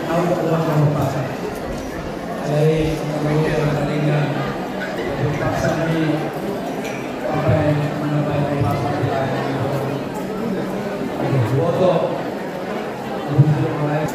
auto buat pasar. Dari kemudian tadinya pasar ini sampai mencapai pasar di lain itu. Ada foto untuk mulai.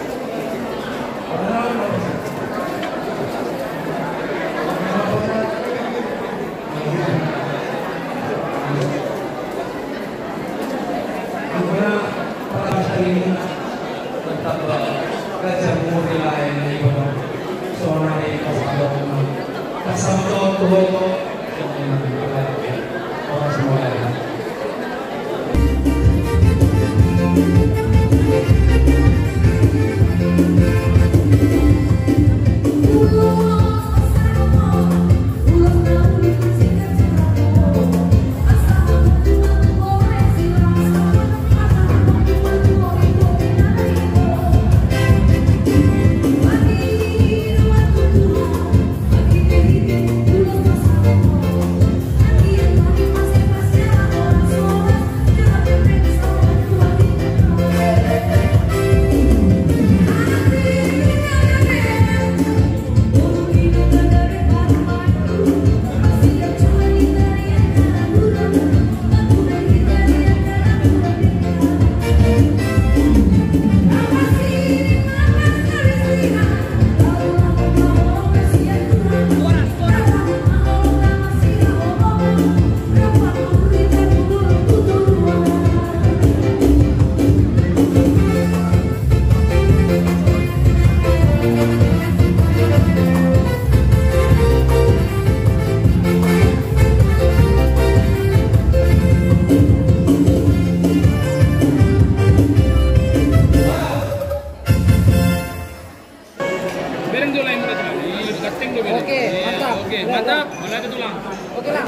Oke, mantap. Oke, mantap. Mulai ke tulang. Oke lah.